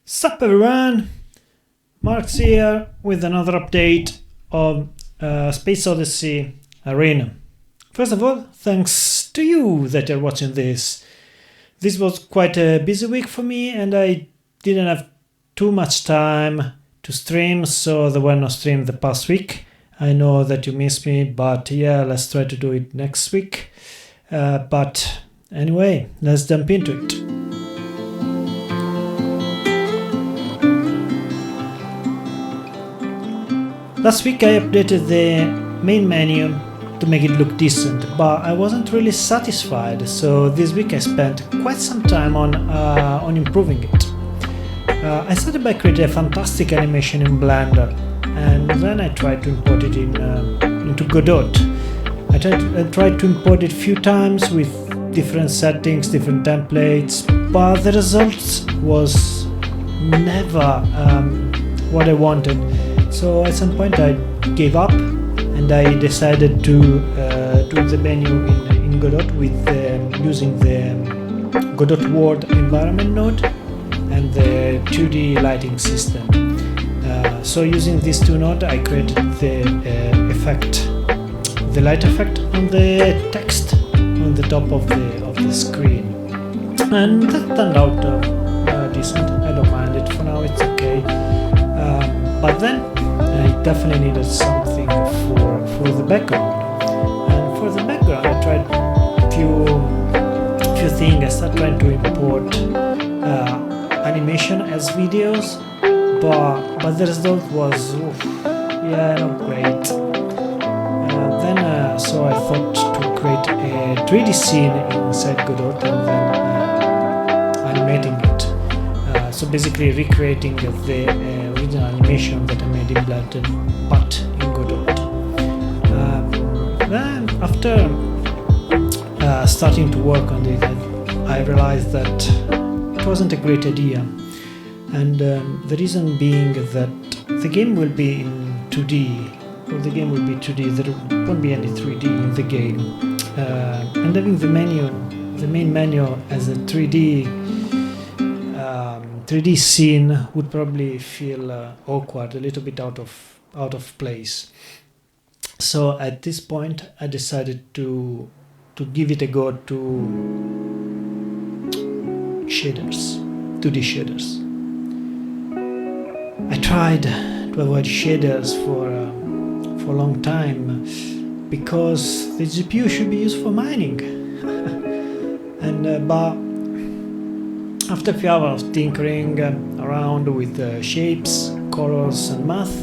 Sup everyone, Mark's here with another update of Space Odyssey Arena. First of all, thanks to you that are watching this. This was quite a busy week for me and I didn't have too much time to stream, so there were no streams the past week. I know that you missed me, but yeah, let's try to do it next week. But anyway, let's jump into it. Last week I updated the main menu to make it look decent, but I wasn't really satisfied, so this week I spent quite some time on improving it. I started by creating a fantastic animation in Blender, and then I tried to import it into Godot. I tried to import it a few times with different settings, different templates, but the result was never what I wanted. So at some point I gave up and I decided to do the menu in Godot with using the Godot WorldEnvironment node and the 2D lighting system. So using these two nodes I created the light effect on the text on the top of the screen, and that turned out decent. I don't mind it for now, it's okay. But then I definitely needed something for the background, and for the background I tried few things. I started trying to import animation as videos, but the result was not great. So I thought to create a 3D scene inside Godot and then animating it. So basically recreating the original animation that I made in Blender, but in Godot. Then after starting to work on it, I realized that it wasn't a great idea, and the reason being that the game will be in 2D. Well, the game will be 2D. There won't be any 3D in the game, and having the main menu as a 3D scene would probably feel awkward, a little bit out of place. So at this point I decided to give it a go to shaders, 2D shaders. I tried to avoid shaders for a long time because the GPU should be used for mining. And but after a few hours of tinkering around with shapes, colors and math,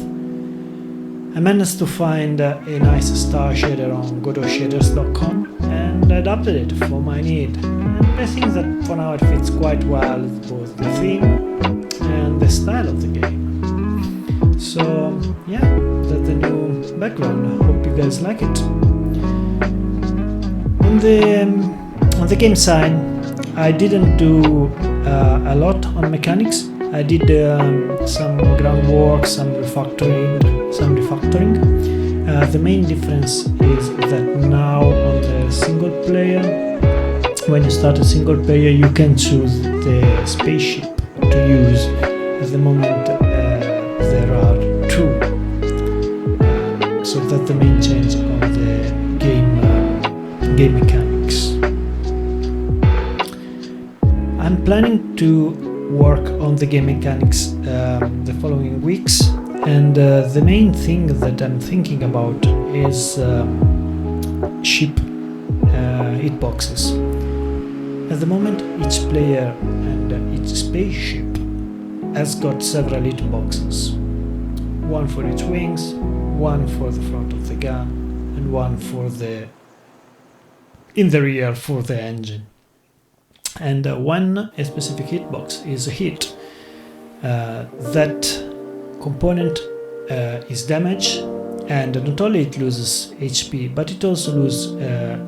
I managed to find a nice star shader on GodotShaders.com and adapted it for my need. And I think that for now it fits quite well with both the theme and the style of the game. So yeah, that's the new background. Hope you guys like it. On the game side, I didn't do a lot on mechanics. I did some groundwork, some refactoring. The main difference is that now on the single player, when you start a single player, you can choose the spaceship to use. At the moment there are two, so that's the main change on the game mechanics. I'm planning to work on the game mechanics the following weeks, and the main thing that I'm thinking about is ship hitboxes. At the moment, each player and each spaceship has got several hitboxes. One for each wings, one for the front of the gun, and one for in the rear for the engine. And when a specific hitbox is hit, that component is damaged, and not only it loses HP, but it also loses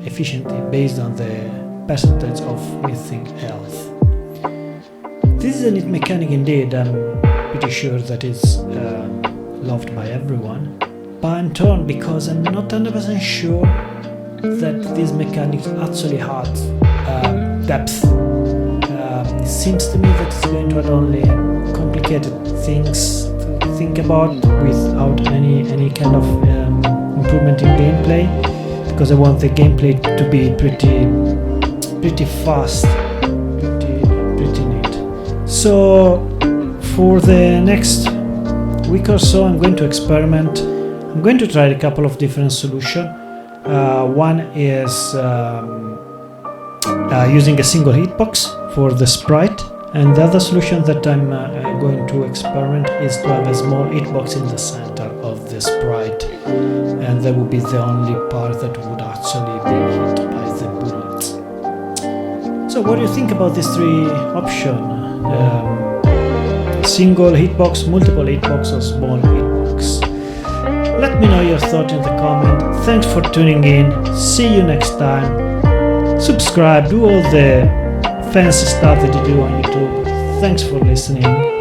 efficiency based on the percentage of missing health. This is a neat mechanic indeed. I'm pretty sure that it's loved by everyone, but I'm torn because I'm not 100% sure that this mechanic actually has depth. It seems to me that it's going to add only things to think about without any kind of improvement in gameplay, because I want the gameplay to be pretty fast, pretty neat. So for the next week or so, I'm going to experiment. I'm going to try a couple of different solutions. One is using a single hitbox for the sprite, and the other solution that I'm going to experiment is to have a small hitbox in the center of the sprite, and that would be the only part that would actually be hit by the bullets. So what do you think about these three options? Single hitbox, multiple hitbox, or small hitbox? Let me know your thought in the comment. Thanks for tuning in. See you next time. Subscribe, do all the fancy stuff that you do on YouTube. Thanks for listening.